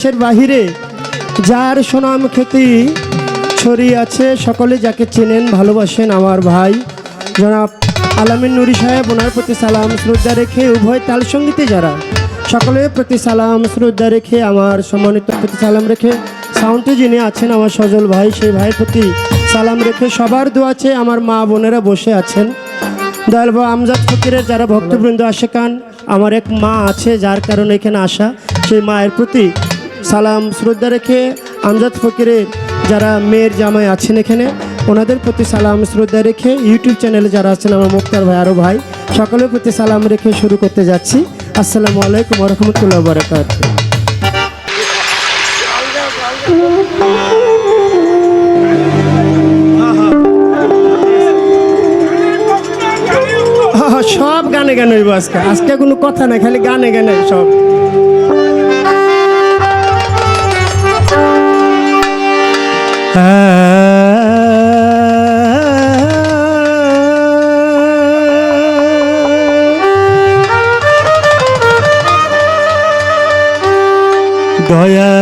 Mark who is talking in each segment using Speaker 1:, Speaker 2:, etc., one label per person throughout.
Speaker 1: দেশের বাহিরে যার সুনাম খ্যাতি ছড়িয়ে আছে, সকলে যাকে চেনেন ভালোবাসেন, আমার ভাই জনাব আলামিন নুরি সাহেব, ওনার প্রতি সালাম শ্রদ্ধা রেখে উভয় তাল সঙ্গীতে যারা সকলের প্রতি সালাম শ্রদ্ধা রেখে আমার সম্মানিত প্রতি সালাম রেখে সাউন্ডে যিনি আছেন আমার সজল ভাই, সেই ভাইয়ের প্রতি সালাম রেখে সবার দোয়াছে আমার মা বোনেরা বসে আছেন। দয়াল বাবা আমজাদ ফকিরের যারা ভক্তবৃন্দ আশেকান, আমার এক মা আছে যার কারণে এখানে আসা, সেই মায়ের প্রতি সালাম শ্রদ্ধা রেখে আমজাদ ফকিরের যারা মেয়ের জামাই আছেন এখানে, ওনাদের প্রতি সালাম শ্রদ্ধা রেখে ইউটিউব চ্যানেলে যারা আছেন আমার মুক্তার ভাই আরও ভাই, সকলের প্রতি সালাম রেখে শুরু করতে যাচ্ছি। আসসালামু আলাইকুম ওয়া রাহমাতুল্লাহি ওয়া বারাকাতুহু। সব গানে গানে হইব আজকে, আজকে কোনো কথা নাই, খালি গানে গানে সব। দয়া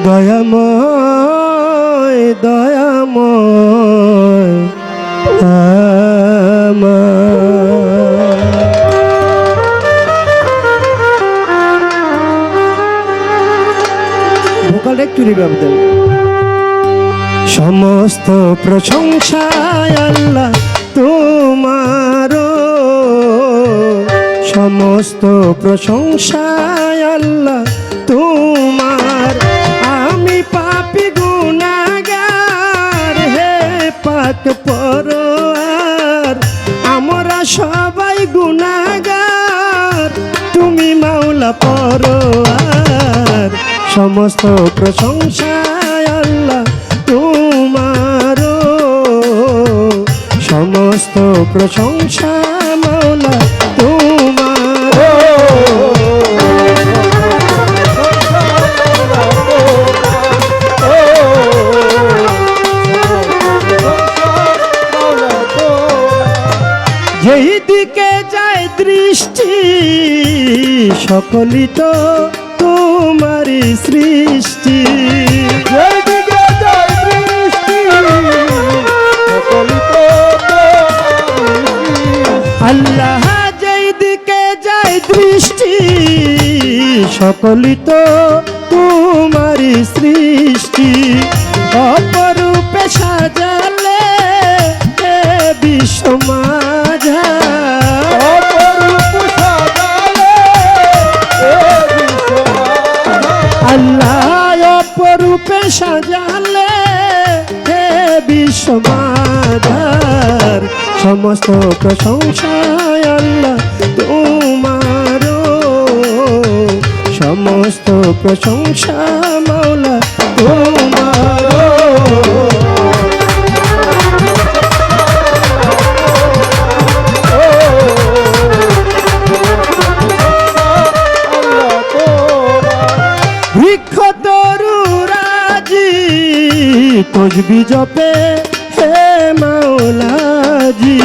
Speaker 1: দয়াময় দয়াময় ভোকালটা একটু রিভার্ব দেন। সমস্ত প্রশংসায় আল্লাহ তোমার, সমস্ত প্রশংসায় আল্লাহ তোমার, আমি পাপী গুনাহগার হে পাক পরওয়ার, আমরা সবাই গুনাহগার তুমি মাওলা পরওয়ার, সমস্ত প্রশংসায় আল্লাহ তোমার, সমস্ত প্রশংসা মাওলা তোমার। যেই দিকে যায় দৃষ্টি সকলই তো তোমারই সৃষ্টি, যেই দিকে যায় দৃষ্টি সকলই তো আল্লাহ, যেই দিকে যায় দৃষ্টি সকলই তো তোমারই সৃষ্টি, অপরূপে সাজালে বিশ্ব মাঝা, আল্লাহ অপরূপে সাজালে হে বিশ্ব মাঝার, সমস্ত প্রশংসায় আল্লাহ তোমার, সমস্ত প্রশংসা মাওলা তোমার। বৃক্ষ তরুরাজি তসবি জপে হে মাওলাজি,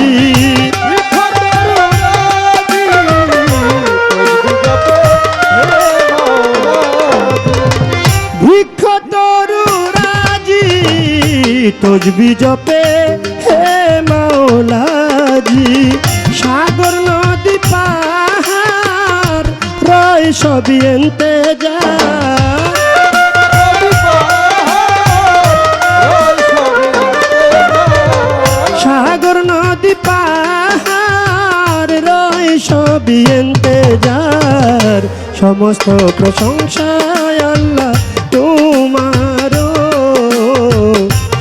Speaker 1: বৃক্ষ তরুরাজি তসবি জপে হে মাওলাজি, সাগর নদী পাহাড় রয় সবই এনতে যা, সাগর নদী পাহাড় রয় সবই এনতে যার, সমস্ত প্রশংসায় আল্লাহ তোমার,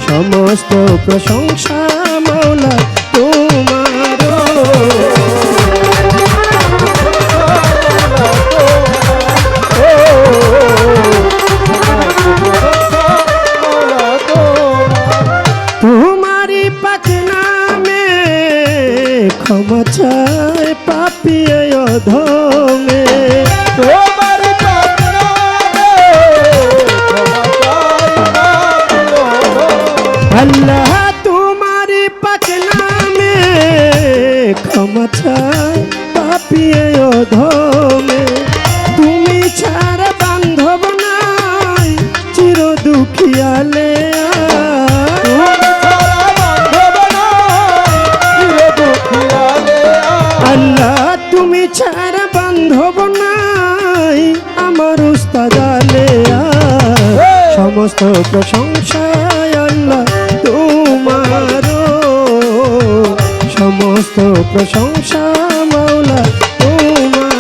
Speaker 1: সমস্ত প্রশংসা মাওলা তোমার। তোমারি পাক নামে ক্ষমা চায় পাপী অধমে, তোমারি পাক নামে আল্লাহ তোমারি পাক নামে ক্ষমা চাই পাপিয়ে অধমে, তুমি ছাড়া বান্ধব নাই চির দুঃখিয়ালে আল্লাহ তুমি ছাড়া বান্ধব নাই আমার উস্তাদ আলে সমস্ত প্রশংসায় আল্লাহ তোমার, সমস্ত প্রশংসা মাওলা তোমার,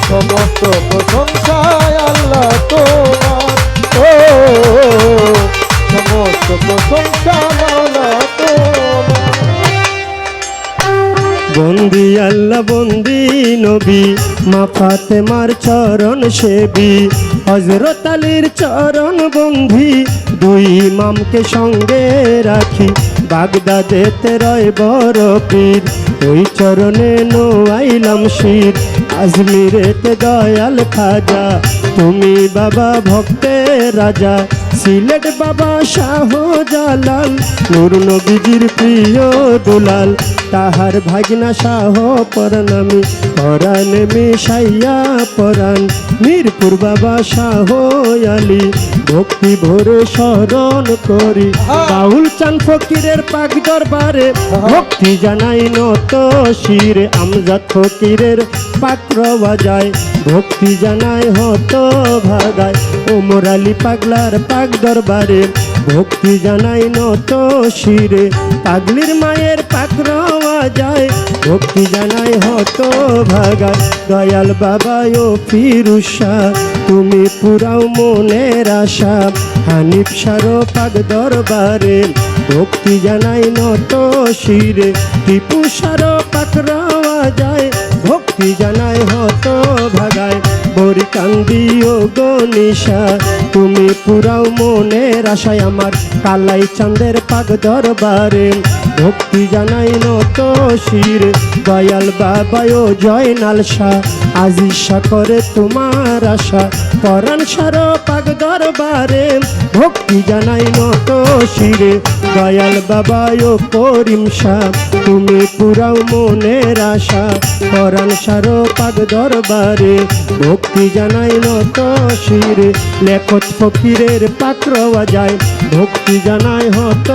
Speaker 2: সমস্ত প্রশংসায় আল্লাহ তোমার, সমস্ত প্রশংসা মাওলা তোমার।
Speaker 1: বন্দি আল্লাহ বন্দি নবী মা ফাতেমার চরণ সেবী, হযরত আলীর চরণ বন্ধি দুই ইমামকে সঙ্গে রাখি, বাগদাদেতে রয় বড় পীর ওই চরণে নোয়াইলাম শির, আজমিরেতে দয়াল খাজা তুমি বাবা ভক্তের রাজা, সিলেট বাবা শাহ জালাল নূর নবীজির প্রিয় দুলাল, তাহার ভাগনা শাহ পরাণামি পরাণে মিশাইয়া পরাণ, মিরপুর বাবা শাহ আলী ভক্তি ভরে স্মরণ করি, বাউল চান ফকিরের পাক দরবারে ভক্তি জানাই নত শিরে, আমজাদ ফকিরের পাক রওয়া যায় ভক্তি জানাই হত ভাগায়, ওমর আলী পাগলার পাক দরবারে ভক্তি জানাই নত শিরে, পাগলির মায়ের পাক রওয়া যায় ভক্তি জানাই হত ভাগায়, দয়াল বাবা ও ফিরুষা তুমি পুরাও মনের আশা, হানিফ সারো পাক দরবারে ভক্তি জানাই নত শিরে, টিপু সারো পাক রওয়া যায় ভক্তি জানাই হত ভাগায়, বরি কান্দি ও গনিশা তুমি পুরাও মনের আশায়, আমার কালাই চাঁদের পাক দরবারে ভক্তি জানাই নত শিরে, দয়াল বাবা ও জয়নাল শাহ আজিশা করে তোমার আশা, পরাণ সারো পাক দরবারে ভক্তি জানাই নত শিরে, দয়াল বাবা ও করিম শাহ তুমি পুরাও মনের আশা, পরাণ সারো পাক দরবারে ভক্তি জানাই নত শিরে, লেখত ফকিরের পাক রওয়া যায় ভক্তি জানাই হত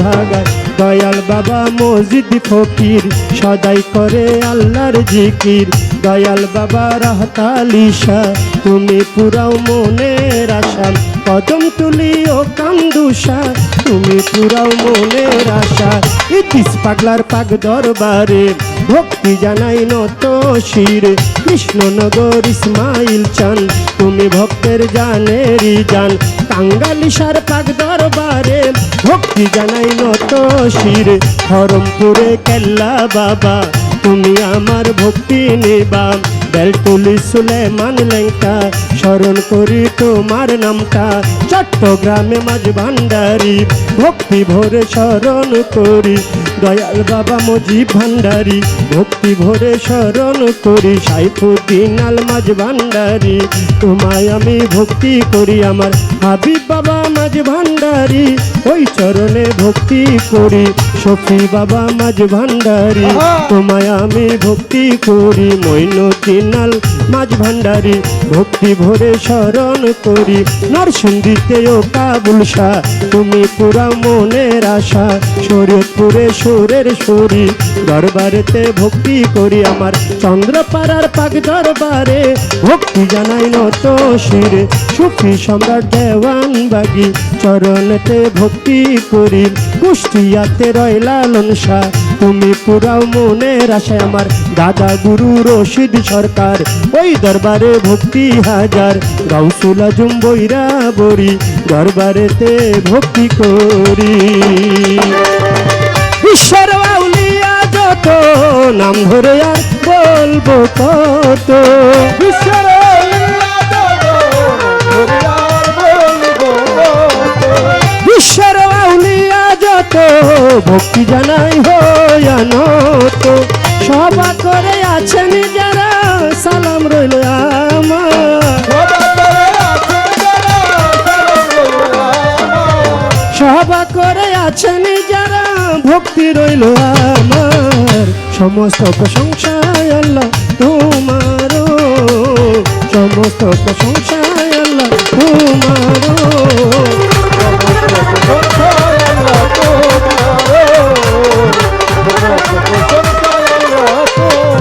Speaker 1: ভাগায়, দয়াল বাবা মসজিদ ফকির সদাই করে আল্লাহর জিকির, দয়াল বাবা রাহতালিশা তুমি পুরাও মনের আশা, কদম তুলি ও কান্দুষা তুমি পুরাও মনের আশা, ইতিস পাগলার পাক দরবারে ভক্তি জানাই নত শিরে, কৃষ্ণনগর ইসমাইল চান তুমি ভক্তের জানেরই জান, কাঙ্গালিশার পাক দরবারে ভক্তি জানাই নত শিরে, হরমপুরে কেল্লা বাবা তুমি আমার ভক্তি নিবা, বেলতুলি সুলেমান লেঙ্কা স্মরণ করি তোমার নামটা, চট্টগ্রামে মাঝ ভান্ডারি ভক্তি ভরে স্মরণ করি, দয়াল বাবা মজিব ভান্ডারি ভক্তি ভরে স্মরণ করি, সাইফুদ্দিন আল মাঝ ভান্ডারি তোমায় আমি ভক্তি করি, আমার হাবিব বাবা মাঝ ভান্ডারি ওই চরণে ভক্তি করি, শফি বাবা মাঝ ভান্ডারি তোমায় আমি ভক্তি করি, মইনুদ্দিন আল মাঝ ভান্ডারি ভক্তি ভরে স্মরণ করি, নরসিংদীতে ও কাবুল শাহ তুমি পুরা মনের আশা, শরীয়তপুরে সুরের সুরি দরবারেতে ভক্তি করি, আমার চন্দ্রপাড়ার পাক দরবারে ভক্তি জানাই নত শিরে, সুফি সম্রাট দেওয়ান বাগি চরণেতে ভক্তি করি, কুষ্টিয়াতে রয় লালন শাহ তুমি পুরাও মনের আশায়, আমার দাদা গুরু রশিদ সরকার ওই দরবারে ভক্তি হাজার, গাউসুল আজম বৈরা বরি দরবারেতে ভক্তি করি, বিশ্বের আউলিয়া যত নাম ধরে আর বলবো কত, বিশ্বের বিশ্বের আউলিয়া যত ভক্তি জানাই হয়ানত, সভা করে আছেন যারা সালাম রইল আমার, সভা করে আছেন যারা ভক্তি রইল আমার সমস্ত প্রশংসায় আল্লাহ তোমার সমস্ত প্রশংসায় আল্লাহ তোমার
Speaker 2: প্রশংসায় আল্লাহ তোমার, সমস্ত প্রশংসায় আল্লাহ তোমার।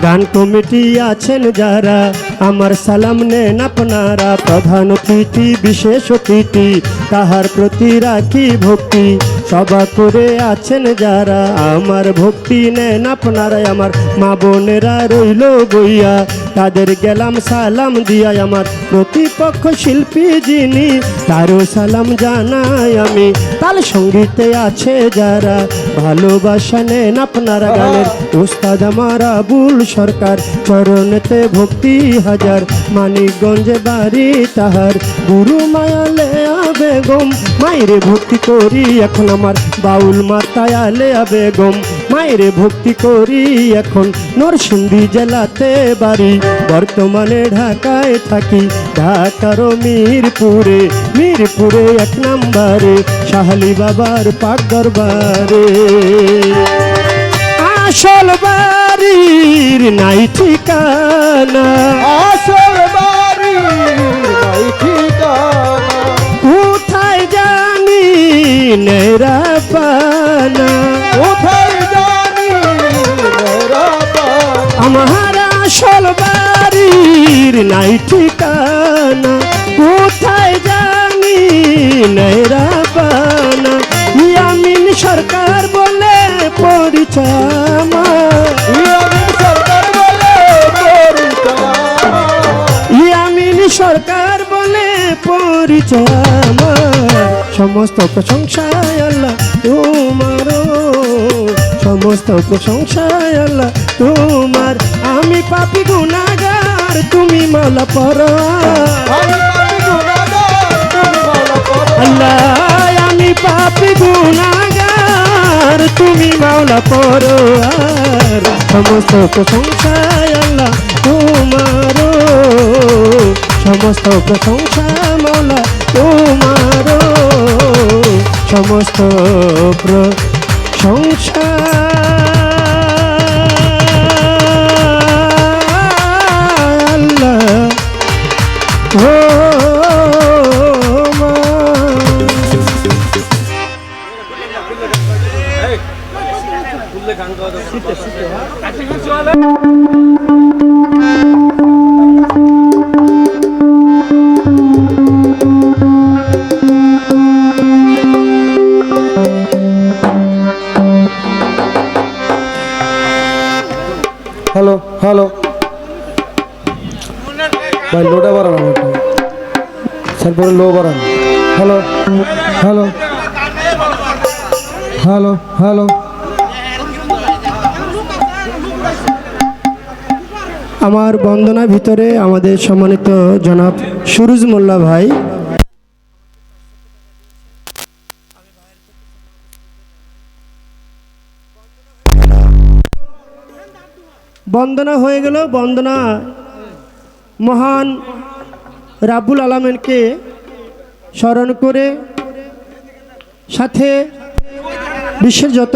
Speaker 1: গান কমিটি আছেন যারা আমার সালাম নেন আপনারা প্রধান অতিথি বিশেষ অতিথি তাহার প্রতি রাখি ভক্তি সভা করে আছেন যারা আমার ভক্তি নেন আপনারা আমার মা বোনেরা রইল বইয়া তাদের গেলাম সালাম দিয়া আমার প্রতিপক্ষ শিল্পী যিনি তারও সালাম জানাই আমি তাল সঙ্গীতে আছে যারা ভালোবাসা নেন আপনারা গানের উস্তাদ আমার আবুল সরকার চরণেতে ভক্তি হাজার মানিকগঞ্জে বাড়ি তাহার গুরু মায়ালে বেগম মায়েরে ভক্তি করি এখন আমার বাউল মাতায় আলে বেগম মায়েরে ভক্তি করি এখন নরসিংদী জেলাতে বাড়ি বর্তমানে ঢাকায় থাকি ঢাকার মিরপুরে এক নম্বরে শাহালি বাবার পাক দরবারে আসল বাড়ির নাই ঠিকানা
Speaker 2: আসল বাড়ি নাই ঠিকানা,
Speaker 1: কোথায় জানি নেরা পানা
Speaker 2: কোথায় জানি মেরা বাড়ি।
Speaker 1: আমার আসল বাড়ির নাই ঠিকানা কোথায় জানি নেরা পানা ইয়ামিন সরকার বলে পরিচয় আমার
Speaker 2: ইয়ামিন সরকার বলে পরিচয়,
Speaker 1: ইয়ামিন সরকার বলে পরিচয় আমার সমস্ত প্রশংসায় আল্লাহ তোমার সমস্ত প্রশংসায় আল্লাহ তোমার আমি পাপী গুনাহগার তুমি মাওলা পরোয়ার
Speaker 2: আমি পাপী গুনাহগার, তুমি মাওলা পরোয়ার।
Speaker 1: আল্লাহ আমি পাপী গুনাহগার তুমি মাওলা পরোয়ার সমস্ত প্রশংসায় আল্লাহ তোমার সমস্ত প্রশংসা মাওলা তোমার সমস্ত প্রশংসা আল্লাহ
Speaker 2: হ্যালো হ্যালো ভাই লোটা বাড়ানো একটু স্যার পরে লো বাড়ানো হ্যালো হ্যালো হ্যালো হ্যালো
Speaker 1: আমার বন্দনা ভিতরে আমাদের সম্মানিত জনাব সুরুজ মোল্লা ভাই বন্দনা হয়ে গেল বন্দনা মহান রাব্বুল আলামিনকে স্মরণ করে সাথে বিশ্বের যত